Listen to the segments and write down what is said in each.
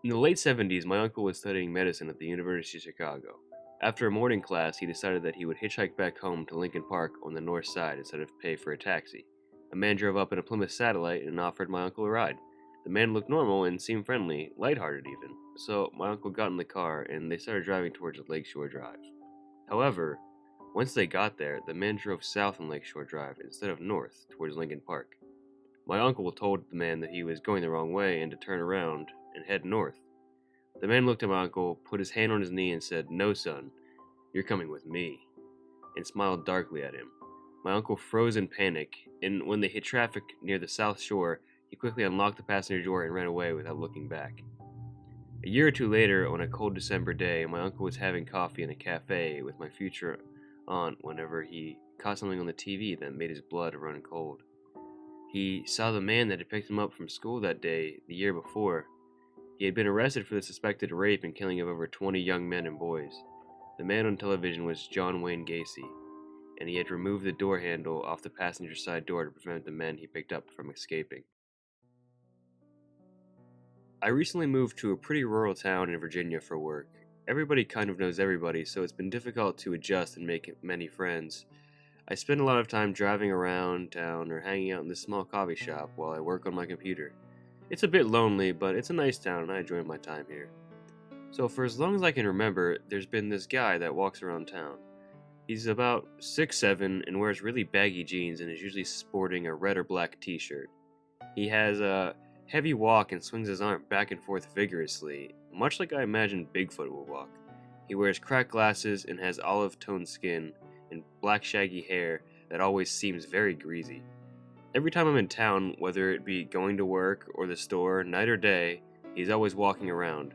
In the late 70s, my uncle was studying medicine at the University of Chicago. After a morning class, he decided that he would hitchhike back home to Lincoln Park on the north side instead of pay for a taxi. A man drove up in a Plymouth Satellite and offered my uncle a ride. The man looked normal and seemed friendly, lighthearted even, so my uncle got in the car and they started driving towards Lakeshore Drive. However, once they got there, the man drove south on Lakeshore Drive instead of north towards Lincoln Park. My uncle told the man that he was going the wrong way and to turn around and head north. The man looked at my uncle, put his hand on his knee, and said, "No, son, you're coming with me," and smiled darkly at him. My uncle froze in panic, and when they hit traffic near the south shore, he quickly unlocked the passenger door and ran away without looking back. A year or two later, on a cold December day, my uncle was having coffee in a cafe with my future aunt whenever he caught something on the TV that made his blood run cold. He saw the man that had picked him up from school that day the year before. He had been arrested for the suspected rape and killing of over 20 young men and boys. The man on television was John Wayne Gacy, and he had removed the door handle off the passenger side door to prevent the men he picked up from escaping. I recently moved to a pretty rural town in Virginia for work. Everybody kind of knows everybody, so it's been difficult to adjust and make many friends. I spend a lot of time driving around town or hanging out in this small coffee shop while I work on my computer. It's a bit lonely, but it's a nice town and I enjoy my time here. So for as long as I can remember, there's been this guy that walks around town. He's about 6'7" and wears really baggy jeans and is usually sporting a red or black t-shirt. He has a heavy walk and swings his arm back and forth vigorously, much like I imagine Bigfoot will walk. He wears cracked glasses and has olive-toned skin and black shaggy hair that always seems very greasy. Every time I'm in town, whether it be going to work or the store, night or day, he's always walking around.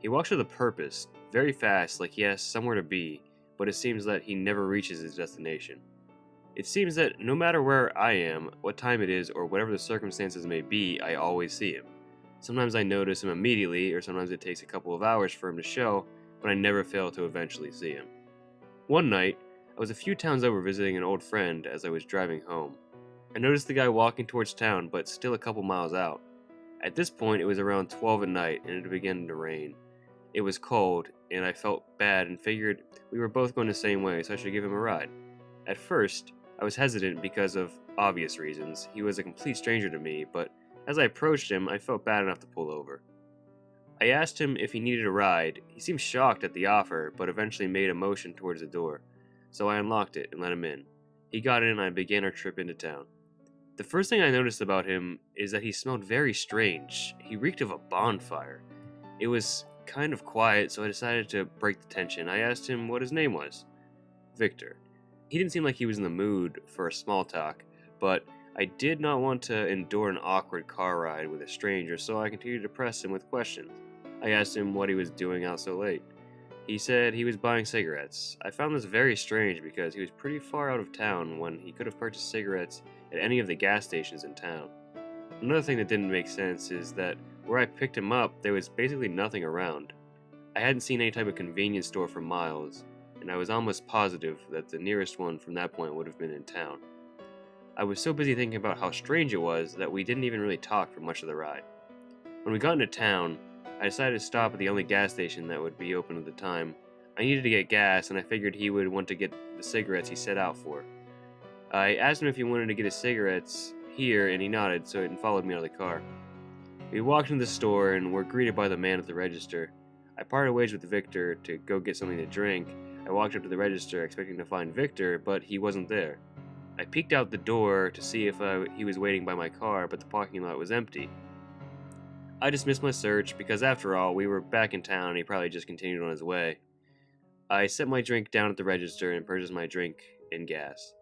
He walks with a purpose, very fast, like he has somewhere to be, but it seems that he never reaches his destination. It seems that no matter where I am, what time it is, or whatever the circumstances may be, I always see him. Sometimes I notice him immediately, or sometimes it takes a couple of hours for him to show, but I never fail to eventually see him. One night, I was a few towns over visiting an old friend as I was driving home. I noticed the guy walking towards town, but still a couple miles out. At this point, it was around 12 at night, and it began to rain. It was cold, and I felt bad and figured we were both going the same way, so I should give him a ride. At first, I was hesitant because of obvious reasons. He was a complete stranger to me, but as I approached him, I felt bad enough to pull over. I asked him if he needed a ride. He seemed shocked at the offer, but eventually made a motion towards the door, so I unlocked it and let him in. He got in and I began our trip into town. The first thing I noticed about him is that he smelled very strange. He reeked of a bonfire. It was kind of quiet, so I decided to break the tension. I asked him what his name was. Victor. He didn't seem like he was in the mood for a small talk, but I did not want to endure an awkward car ride with a stranger, so I continued to press him with questions. I asked him what he was doing out so late. He said he was buying cigarettes. I found this very strange because he was pretty far out of town when he could have purchased cigarettes at any of the gas stations in town. Another thing that didn't make sense is that where I picked him up, there was basically nothing around. I hadn't seen any type of convenience store for miles, and I was almost positive that the nearest one from that point would have been in town. I was so busy thinking about how strange it was that we didn't even really talk for much of the ride. When we got into town, I decided to stop at the only gas station that would be open at the time. I needed to get gas, and I figured he would want to get the cigarettes he set out for. I asked him if he wanted to get his cigarettes here, and he nodded, so he followed me out of the car. We walked into the store and were greeted by the man at the register. I parted ways with Victor to go get something to drink. I walked up to the register expecting to find Victor, but he wasn't there. I peeked out the door to see if he was waiting by my car, but the parking lot was empty. I dismissed my search because, after all, we were back in town and he probably just continued on his way. I set my drink down at the register and purchased my drink and gas.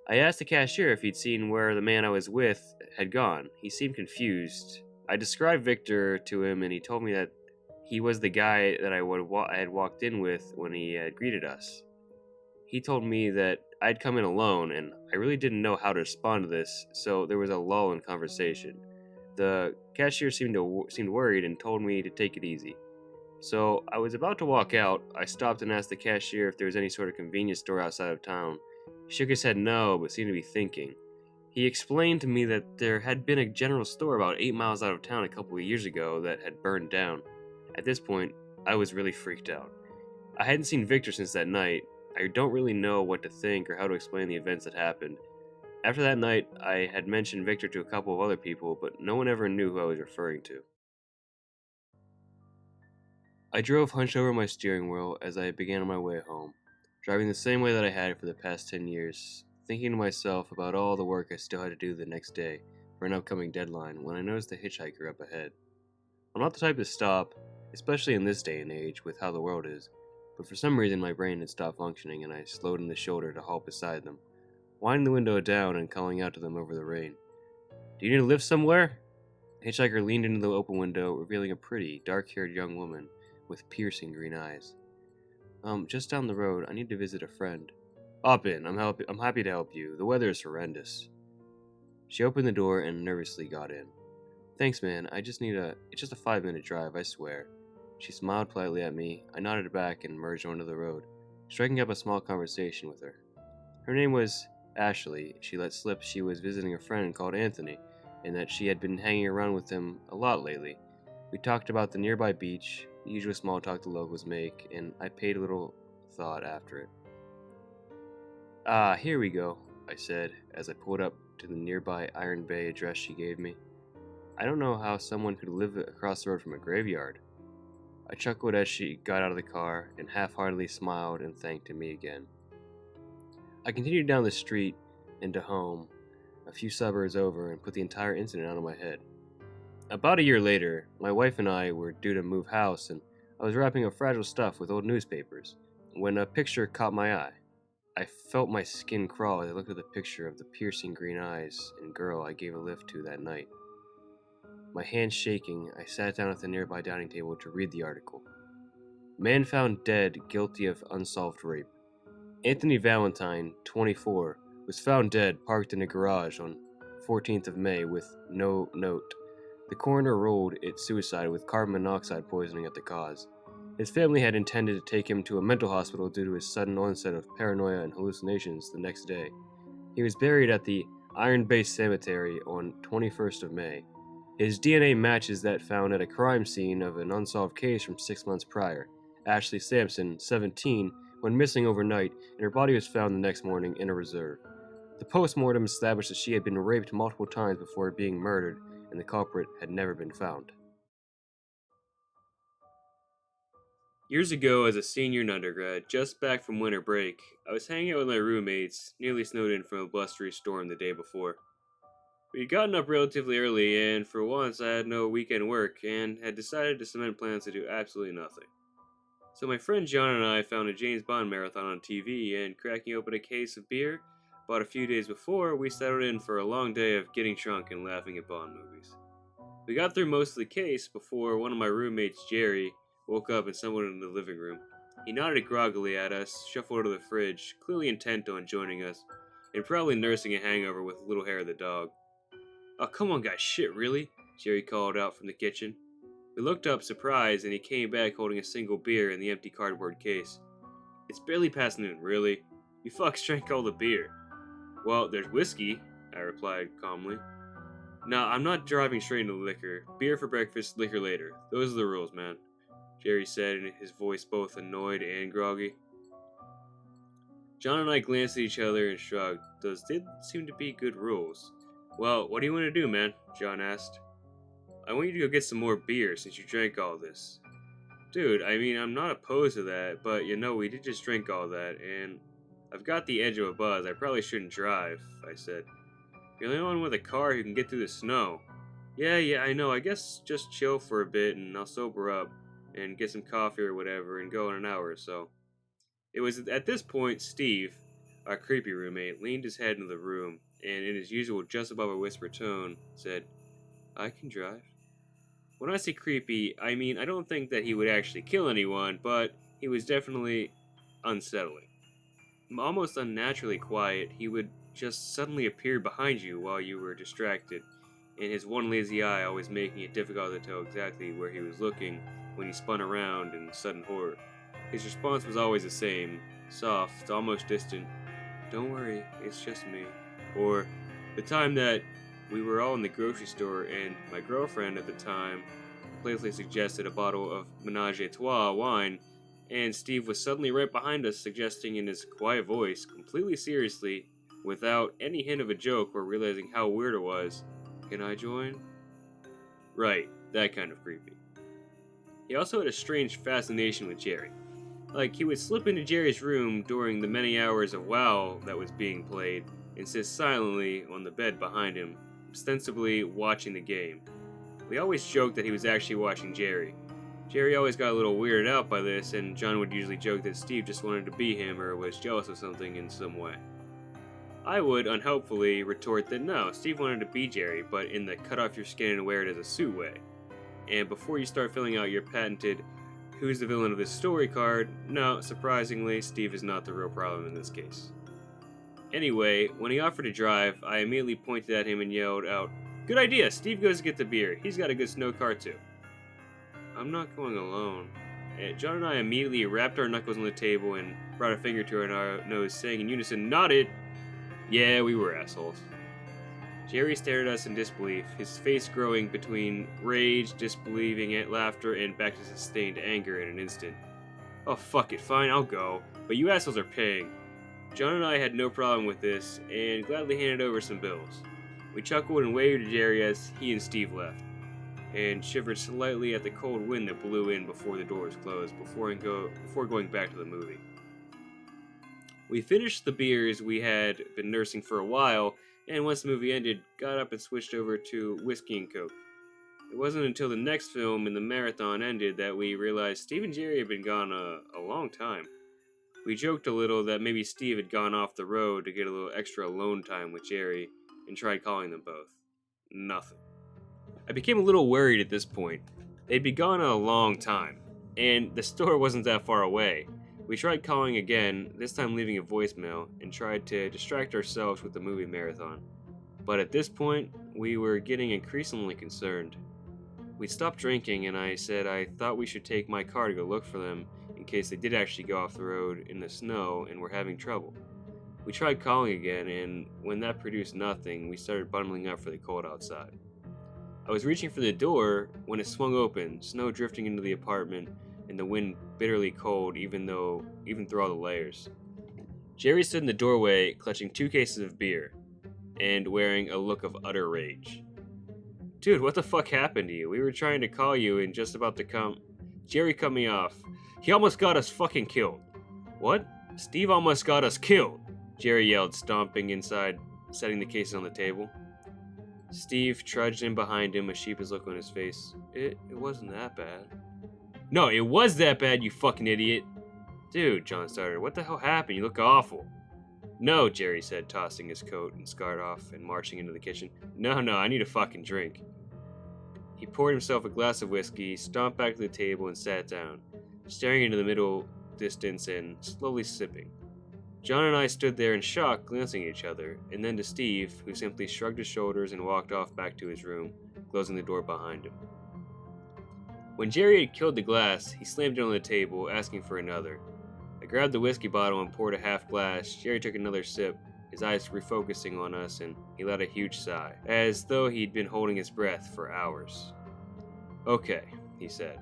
I asked the cashier if he'd seen where the man I was with had gone. He seemed confused. I described Victor to him and he told me that he was the guy that I had walked in with when he had greeted us. He told me that I'd come in alone and I really didn't know how to respond to this, so there was a lull in conversation. The cashier seemed worried and told me to take it easy. So I was about to walk out. I stopped and asked the cashier if there was any sort of convenience store outside of town. He shook his head no, but seemed to be thinking. He explained to me that there had been a general store about 8 miles out of town a couple of years ago that had burned down. At this point, I was really freaked out. I hadn't seen Victor since that night. I don't really know what to think or how to explain the events that happened. After that night, I had mentioned Victor to a couple of other people, but no one ever knew who I was referring to. I drove hunched over my steering wheel as I began on my way home, driving the same way that I had for the past 10 years, thinking to myself about all the work I still had to do the next day for an upcoming deadline when I noticed a hitchhiker up ahead. I'm not the type to stop, especially in this day and age with how the world is, but for some reason my brain had stopped functioning and I slowed in the shoulder to halt beside them, winding the window down and calling out to them over the rain. "Do you need to live somewhere?" The hitchhiker leaned into the open window, revealing a pretty, dark-haired young woman with piercing green eyes. Just down the road. I need to visit a friend." "Hop in. I'm happy to help you. The weather is horrendous." She opened the door and nervously got in. "Thanks, man. It's just a 5-minute drive, I swear." She smiled politely at me. I nodded back and merged onto the road, striking up a small conversation with her. Her name was Ashley. She let slip she was visiting a friend called Anthony, and that she had been hanging around with him a lot lately. We talked about the nearby beach, the usual small talk the locals make, and I paid little thought after it. "Ah, here we go," I said, as I pulled up to the nearby Iron Bay address she gave me. I don't know how someone could live across the road from a graveyard. I chuckled as she got out of the car and half-heartedly smiled and thanked me again. I continued down the street into home, a few suburbs over, and put the entire incident out of my head. About a year later, my wife and I were due to move house, and I was wrapping up fragile stuff with old newspapers, when a picture caught my eye. I felt my skin crawl as I looked at the picture of the piercing green eyes and girl I gave a lift to that night. My hands shaking, I sat down at the nearby dining table to read the article. "Man found dead, guilty of unsolved rape. Anthony Valentine, 24, was found dead, parked in a garage on 14th of May with no note. The coroner ruled it suicide with carbon monoxide poisoning at the cause. His family had intended to take him to a mental hospital due to his sudden onset of paranoia and hallucinations the next day. He was buried at the Iron Bay Cemetery on 21st of May. His DNA matches that found at a crime scene of an unsolved case from 6 months prior. Ashley Sampson, 17, went missing overnight, and her body was found the next morning in a reserve. The post-mortem established that she had been raped multiple times before being murdered, and the culprit had never been found." Years ago, as a senior in undergrad, just back from winter break, I was hanging out with my roommates, nearly snowed in from a blustery storm the day before. We'd gotten up relatively early, and for once I had no weekend work, and had decided to cement plans to do absolutely nothing. So my friend John and I found a James Bond marathon on TV, and cracking open a case of beer bought a few days before, we settled in for a long day of getting drunk and laughing at Bond movies. We got through most of the case before one of my roommates, Jerry, woke up and stumbled into the living room. He nodded groggily at us, shuffled to the fridge, clearly intent on joining us, and probably nursing a hangover with little hair of the dog. "Oh, come on, guys, shit, really?" Jerry called out from the kitchen. We looked up, surprised, and he came back holding a single beer in the empty cardboard case. "It's barely past noon, really. You fucks drank all the beer." "Well, there's whiskey," I replied calmly. "Nah, I'm not driving straight into liquor. Beer for breakfast, liquor later. Those are the rules, man," Jerry said, in his voice both annoyed and groggy. John and I glanced at each other and shrugged. Those did seem to be good rules. "Well, what do you want to do, man?" John asked. "I want you to go get some more beer since you drank all this." "Dude, I mean, I'm not opposed to that, but we did just drink all that, and I've got the edge of a buzz. I probably shouldn't drive," I said. "You're the only one with a car who can get through the snow." Yeah, I know. I guess just chill for a bit and I'll sober up and get some coffee or whatever and go in an hour or so." It was at this point Steve, our creepy roommate, leaned his head into the room and, in his usual just above a whisper tone, said, "I can drive." When I say creepy, I mean I don't think that he would actually kill anyone, but he was definitely unsettling. Almost unnaturally quiet, he would just suddenly appear behind you while you were distracted, and his one lazy eye always making it difficult to tell exactly where he was looking when he spun around in sudden horror. His response was always the same, soft, almost distant. "Don't worry, it's just me." Or, The time that we were all in the grocery store and my girlfriend at the time playfully suggested a bottle of Menage a Trois wine, and Steve was suddenly right behind us, suggesting in his quiet voice, completely seriously, without any hint of a joke or realizing how weird it was, "Can I join?" Right, that kind of creepy. He also had a strange fascination with Jerry. Like, he would slip into Jerry's room during the many hours of WoW that was being played and sit silently on the bed behind him, ostensibly watching the game. We always joked that he was actually watching Jerry. Jerry always got a little weirded out by this, and John would usually joke that Steve just wanted to be him or was jealous of something in some way. I would, unhelpfully, retort that no, Steve wanted to be Jerry, but in the cut off your skin and wear it as a suit way. And before you start filling out your patented "who's the villain of this story" card, no, surprisingly, Steve is not the real problem in this case. Anyway, when he offered to drive, I immediately pointed at him and yelled out, "Good idea, Steve goes to get the beer. He's got a good snow car too." "I'm not going alone." And John and I immediately rapped our knuckles on the table and brought a finger to our nose, saying in unison, "Not it!" Yeah, we were assholes. Jerry stared at us in disbelief, his face growing between rage, disbelieving, laughter, and back to sustained anger in an instant. "Oh, fuck it, fine, I'll go, but you assholes are paying." John and I had no problem with this, and gladly handed over some bills. We chuckled and waved to Jerry as he and Steve left, and shivered slightly at the cold wind that blew in before the doors closed, before going back to the movie. We finished the beers we had been nursing for a while, and once the movie ended, got up and switched over to whiskey and coke. It wasn't until the next film and the marathon ended that we realized Steve and Jerry had been gone a long time. We joked a little that maybe Steve had gone off the road to get a little extra alone time with Jerry, and tried calling them both. Nothing. I became a little worried at this point. They'd been gone a long time, and the store wasn't that far away. We tried calling again, this time leaving a voicemail, and tried to distract ourselves with the movie marathon. But at this point, we were getting increasingly concerned. We stopped drinking, and I said I thought we should take my car to go look for them in case they did actually go off the road in the snow and were having trouble. We tried calling again, and when that produced nothing, we started bundling up for the cold outside. I was reaching for the door when it swung open, snow drifting into the apartment, and the wind bitterly cold even through all the layers. Jerry stood in the doorway, clutching 2 cases of beer, and wearing a look of utter rage. "Dude, what the fuck happened to you? We were trying to call you and just about to come..." Jerry cut me off. "He almost got us fucking killed." "What? Steve almost got us killed," Jerry yelled, stomping inside, setting the cases on the table. Steve trudged in behind him, a sheepish look on his face. It wasn't that bad." "No, it was that bad, you fucking idiot." "Dude," John started, "what the hell happened? You look awful." "No," Jerry said, tossing his coat and scarf off and marching into the kitchen. No, I need a fucking drink." He poured himself a glass of whiskey, stomped back to the table, and sat down, staring into the middle distance and slowly sipping. John and I stood there in shock, glancing at each other, and then to Steve, who simply shrugged his shoulders and walked off back to his room, closing the door behind him. When Jerry had killed the glass, he slammed it on the table, asking for another. I grabbed the whiskey bottle and poured a half glass. Jerry took another sip, his eyes refocusing on us, and he let a huge sigh, as though he'd been holding his breath for hours. "Okay," he said.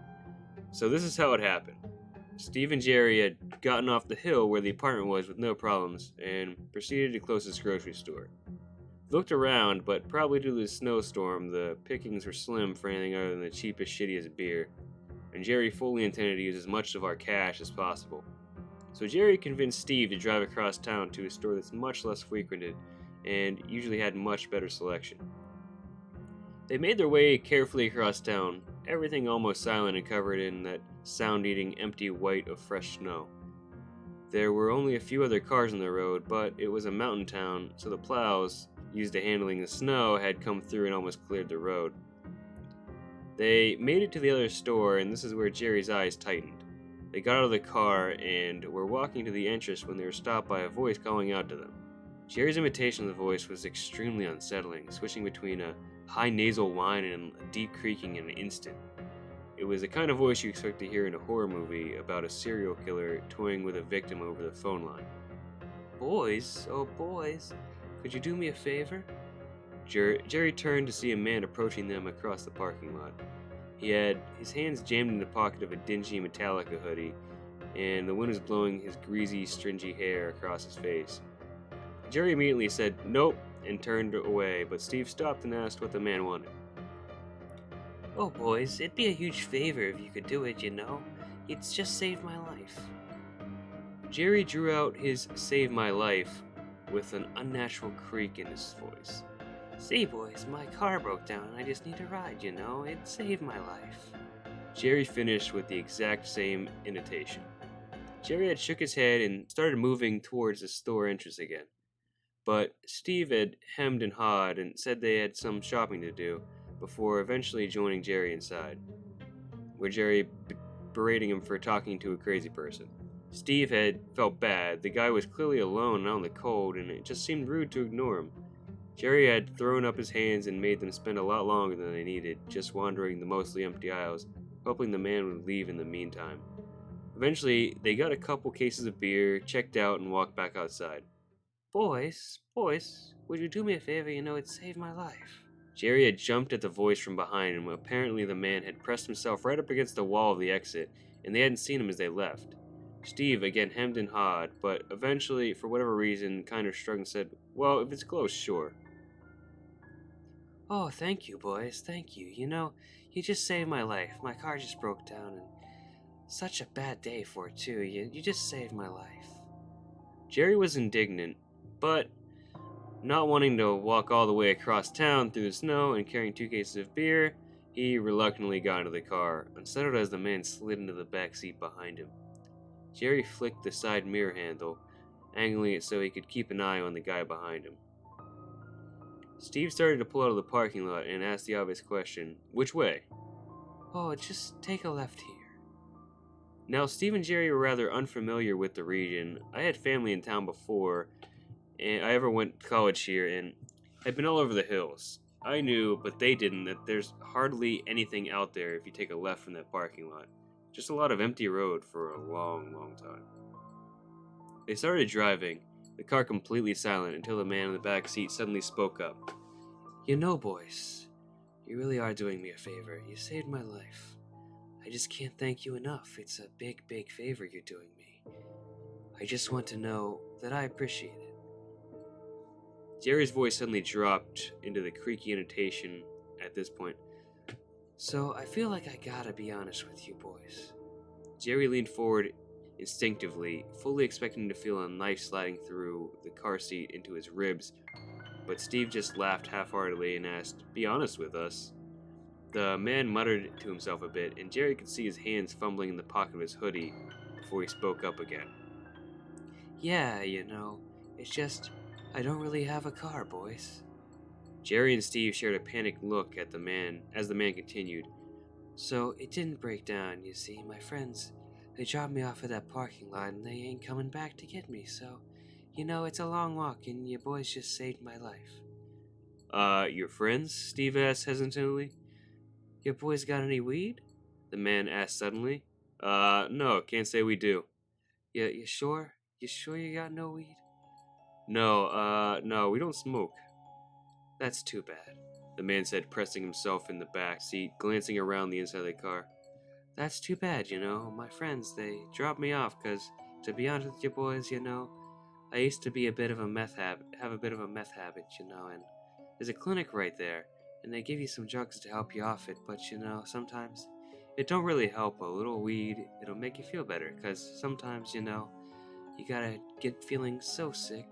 "So this is how it happened. Steve and Jerry had gotten off the hill where the apartment was with no problems, and proceeded to closest grocery store. Looked around, but probably due to the snowstorm, the pickings were slim for anything other than the cheapest, shittiest beer, and Jerry fully intended to use as much of our cash as possible. So Jerry convinced Steve to drive across town to a store that's much less frequented, and usually had much better selection. They made their way carefully across town, everything almost silent and covered in that sound-eating empty white of fresh snow. There were only a few other cars on the road, but it was a mountain town, so the plows used to handling the snow had come through and almost cleared the road. They made it to the other store, and this is where Jerry's eyes tightened. They got out of the car and were walking to the entrance when they were stopped by a voice calling out to them. Jerry's imitation of the voice was extremely unsettling, switching between a high nasal whine and a deep creaking in an instant. It was the kind of voice you expect to hear in a horror movie about a serial killer toying with a victim over the phone line. "Boys, oh boys, could you do me a favor?" Jerry turned to see a man approaching them across the parking lot. He had his hands jammed in the pocket of a dingy Metallica hoodie, and the wind was blowing his greasy, stringy hair across his face. Jerry immediately said, "Nope," and turned away, but Steve stopped and asked what the man wanted. Oh, boys, it'd be a huge favor if you could do it, you know. It's just saved my life. Jerry drew out his "Save My Life" with an unnatural creak in his voice. See, boys, my car broke down and I just need a ride, you know. It saved my life. Jerry finished with the exact same intonation. Jerry had shook his head and started moving towards the store entrance again. But Steve had hemmed and hawed and said they had some shopping to do before eventually joining Jerry inside, with Jerry berating him for talking to a crazy person. Steve had felt bad. The guy was clearly alone and out in the cold, and it just seemed rude to ignore him. Jerry had thrown up his hands and made them spend a lot longer than they needed, just wandering the mostly empty aisles, hoping the man would leave in the meantime. Eventually, they got a couple cases of beer, checked out, and walked back outside. Boys, would you do me a favor? You know, it saved my life. Jerry had jumped at the voice from behind him. Apparently, the man had pressed himself right up against the wall of the exit, and they hadn't seen him as they left. Steve again hemmed and hawed, but eventually, for whatever reason, kind of shrugged and said, "Well, if it's close, sure." Oh, thank you, boys, thank you. You know, you just saved my life. My car just broke down, and such a bad day for it, too. You just saved my life. Jerry was indignant, but not wanting to walk all the way across town through the snow and carrying 2 cases of beer, he reluctantly got into the car, unsettled as the man slid into the back seat behind him. Jerry flicked the side mirror handle, angling it so he could keep an eye on the guy behind him. Steve started to pull out of the parking lot and asked the obvious question, "Which way?" Oh, just take a left here. Now, Steve and Jerry were rather unfamiliar with the region. I had family in town before, and I ever went to college here, and had been all over the hills. I knew, but they didn't, that there's hardly anything out there if you take a left from that parking lot. Just a lot of empty road for a long, long time. They started driving, the car completely silent, until the man in the back seat suddenly spoke up. You know, boys, you really are doing me a favor. You saved my life. I just can't thank you enough. It's a big, big favor you're doing me. I just want to know that I appreciate it. Jerry's voice suddenly dropped into the creaky intonation at this point. So I feel like I gotta be honest with you, boys. Jerry leaned forward instinctively, fully expecting to feel a knife sliding through the car seat into his ribs, but Steve just laughed half-heartedly and asked, "Be honest with us." The man muttered to himself a bit, and Jerry could see his hands fumbling in the pocket of his hoodie before he spoke up again. Yeah, you know, it's just, I don't really have a car, boys. Jerry and Steve shared a panicked look at the man as the man continued. So it didn't break down, you see. My friends, they dropped me off at that parking lot and they ain't coming back to get me, so, you know, it's a long walk and you boys just saved my life. Your friends? Steve asked hesitantly. Your boys got any weed? The man asked suddenly. No, can't say we do. You sure? You sure you got no weed? No, we don't smoke. That's too bad, the man said, pressing himself in the back seat, glancing around the inside of the car. That's too bad, you know. My friends, they dropped me off because, to be honest with you boys, you know, I used to be have a bit of a meth habit, you know, and there's a clinic right there, and they give you some drugs to help you off it, but, you know, sometimes it don't really help. A little weed, it'll make you feel better, because sometimes, you know, you gotta get feeling so sick.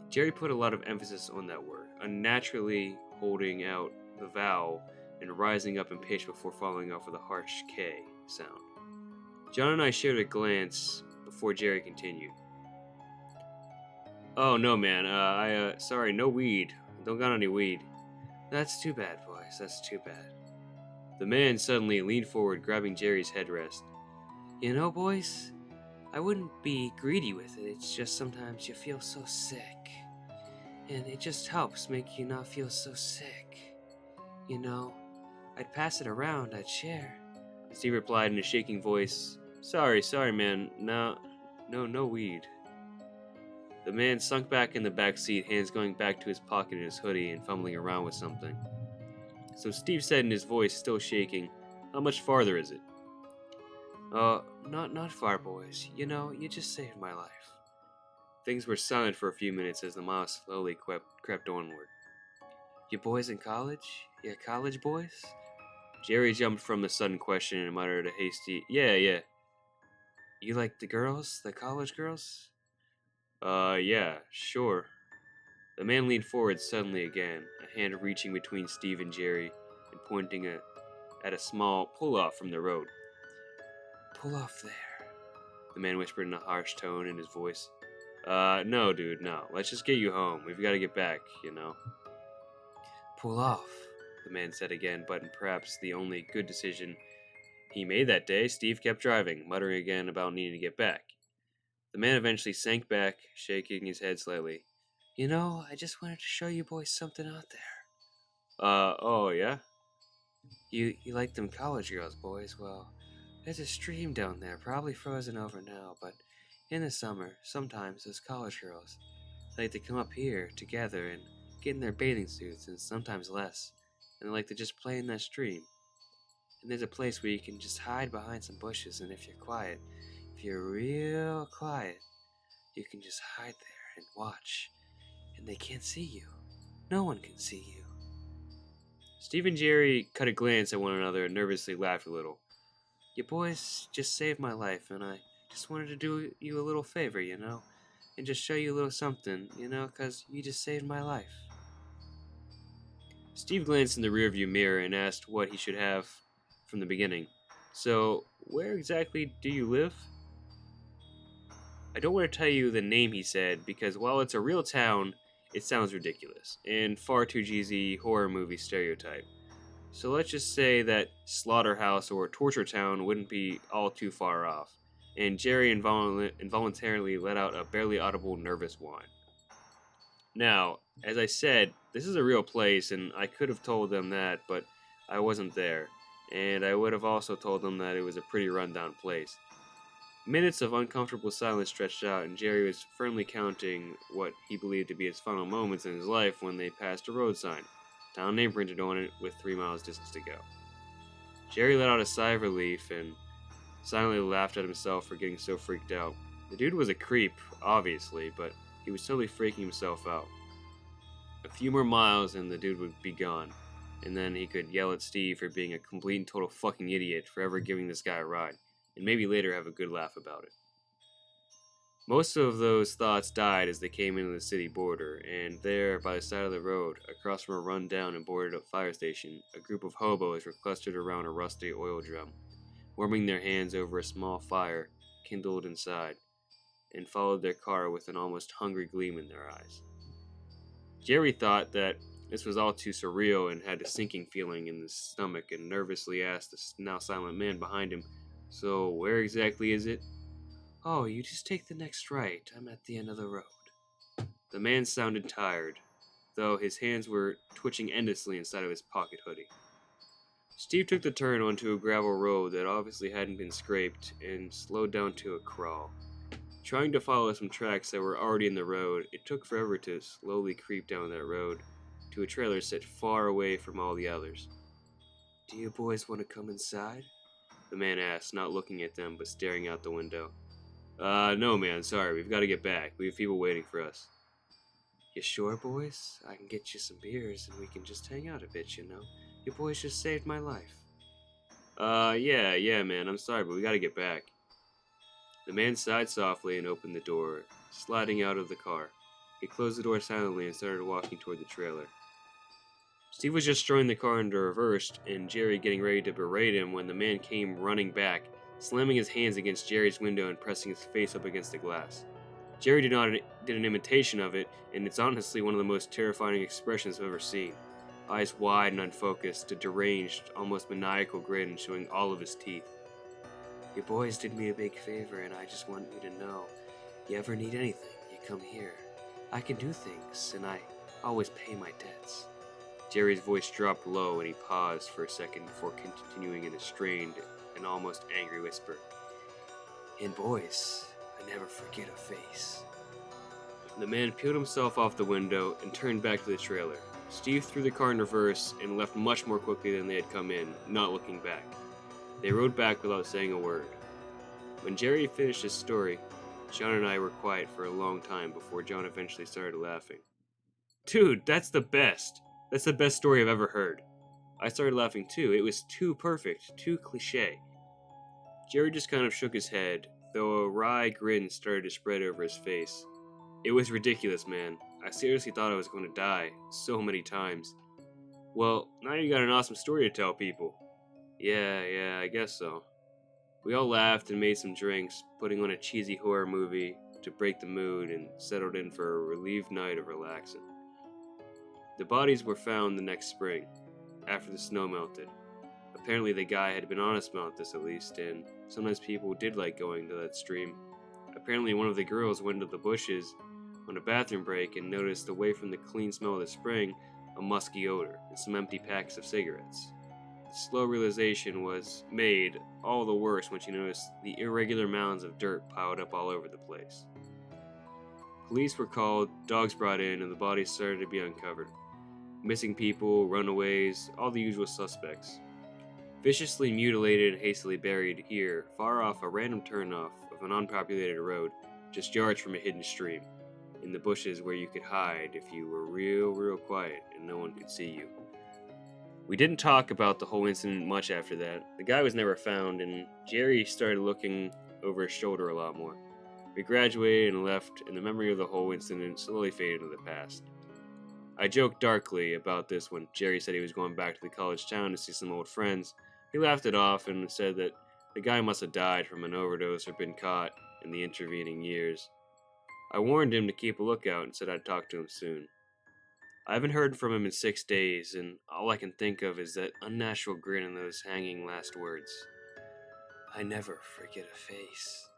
Jerry put a lot of emphasis on that word, unnaturally holding out the vowel and rising up in pitch before following off with a harsh K sound. John and I shared a glance before Jerry continued. Oh, no, man, sorry, no weed. Don't got any weed. That's too bad, boys, that's too bad. The man suddenly leaned forward, grabbing Jerry's headrest. You know, boys, I wouldn't be greedy with it, it's just sometimes you feel so sick. And it just helps make you not feel so sick. You know, I'd pass it around, I'd share. Steve replied in a shaking voice, Sorry, man, no weed. The man sunk back in the back seat, hands going back to his pocket in his hoodie and fumbling around with something. So Steve said in his voice, still shaking, "How much farther is it?" Not far, boys. You know, you just saved my life." Things were silent for a few minutes as the miles slowly crept onward. "You boys in college? Yeah, college boys?" Jerry jumped from the sudden question and muttered a hasty, "Yeah, yeah." "You like the girls? The college girls?" Yeah, sure." The man leaned forward suddenly again, a hand reaching between Steve and Jerry and pointing at a small pull-off from the road. "Pull off there," the man whispered in a harsh tone in his voice. No, dude, no. Let's just get you home. We've got to get back, you know." "Pull off," the man said again, but in perhaps the only good decision he made that day, Steve kept driving, muttering again about needing to get back. The man eventually sank back, shaking his head slightly. "You know, I just wanted to show you boys something out there." Oh, yeah?" You like them college girls, boys? Well, there's a stream down there, probably frozen over now, but in the summer, sometimes those college girls like to come up here together and get in their bathing suits, and sometimes less, and they like to just play in that stream. And there's a place where you can just hide behind some bushes, and if you're quiet, if you're real quiet, you can just hide there and watch, and they can't see you. No one can see you. Steve and Jerry cut a glance at one another and nervously laughed a little. "You boys just saved my life, and I just wanted to do you a little favor, you know, and just show you a little something, you know, 'cause you just saved my life." Steve glanced in the rearview mirror and asked what he should have from the beginning. "So, where exactly do you live?" "I don't want to tell you the name," he said, "because while it's a real town, it sounds ridiculous and far too cheesy horror movie stereotype. So let's just say that Slaughterhouse or Torture Town wouldn't be all too far off." And Jerry involuntarily let out a barely audible nervous whine. Now, as I said, this is a real place, and I could have told them that, but I wasn't there. And I would have also told them that it was a pretty rundown place. Minutes of uncomfortable silence stretched out, and Jerry was firmly counting what he believed to be his final moments in his life when they passed a road sign, town name printed on it, with 3 miles distance to go. Jerry let out a sigh of relief and silently laughed at himself for getting so freaked out. The dude was a creep, obviously, but he was totally freaking himself out. A few more miles and the dude would be gone, and then he could yell at Steve for being a complete and total fucking idiot for ever giving this guy a ride, and maybe later have a good laugh about it. Most of those thoughts died as they came into the city border, and there, by the side of the road, across from a run-down and boarded-up fire station, a group of hobos were clustered around a rusty oil drum, warming their hands over a small fire kindled inside, and followed their car with an almost hungry gleam in their eyes. Jerry thought that this was all too surreal and had a sinking feeling in his stomach and nervously asked the now silent man behind him, "So, where exactly is it?" "Oh, you just take the next right. I'm at the end of the road." The man sounded tired, though his hands were twitching endlessly inside of his pocket hoodie. Steve took the turn onto a gravel road that obviously hadn't been scraped and slowed down to a crawl. Trying to follow some tracks that were already in the road, it took forever to slowly creep down that road to a trailer set far away from all the others. "Do you boys want to come inside?" the man asked, not looking at them but staring out the window. No, man, sorry, we've got to get back. We have people waiting for us." "You sure, boys? I can get you some beers and we can just hang out a bit, you know? You boys just saved my life." Yeah, man, I'm sorry, but we gotta get back." The man sighed softly and opened the door, sliding out of the car. He closed the door silently and started walking toward the trailer. Steve was just throwing the car into reverse and Jerry getting ready to berate him when the man came running back, slamming his hands against Jerry's window and pressing his face up against the glass. Jerry did an imitation of it, and it's honestly one of the most terrifying expressions I've ever seen. Eyes wide and unfocused, a deranged, almost maniacal grin showing all of his teeth. "You boys did me a big favor, and I just want you to know, you ever need anything, you come here. I can do things, and I always pay my debts." Jerry's voice dropped low, and he paused for a second before continuing in a strained and almost angry whisper. "And boys, I never forget a face." The man peeled himself off the window and turned back to the trailer. Steve threw the car in reverse and left much more quickly than they had come in, not looking back. They rode back without saying a word. When Jerry finished his story, John and I were quiet for a long time before John eventually started laughing. Dude, that's the best! That's the best story I've ever heard. I started laughing too. It was too perfect, too cliche. Jerry just kind of shook his head, though a wry grin started to spread over his face. It was ridiculous, man. I seriously thought I was going to die so many times. Well, now you got an awesome story to tell people. Yeah, I guess so. We all laughed and made some drinks, putting on a cheesy horror movie to break the mood and settled in for a relieved night of relaxing. The bodies were found the next spring, after the snow melted. Apparently the guy had been honest about this at least, and sometimes people did like going to that stream. Apparently one of the girls went into the bushes on a bathroom break and noticed away from the clean smell of the spring a musky odor and some empty packs of cigarettes. The slow realization was made all the worse when she noticed the irregular mounds of dirt piled up all over the place. Police were called, dogs brought in, and the bodies started to be uncovered. Missing people, runaways, all the usual suspects. Viciously mutilated and hastily buried here, far off a random turnoff of an unpopulated road, just yards from a hidden stream, in the bushes where you could hide if you were real quiet and no one could see you. We didn't talk about the whole incident much after that. The guy was never found, and Jerry started looking over his shoulder a lot more. We graduated and left, and the memory of the whole incident slowly faded into the past. I joked darkly about this when Jerry said he was going back to the college town to see some old friends. He laughed it off and said that the guy must have died from an overdose or been caught in the intervening years. I warned him to keep a lookout and said I'd talk to him soon. I haven't heard from him in 6 days, and all I can think of is that unnatural grin and those hanging last words. I never forget a face.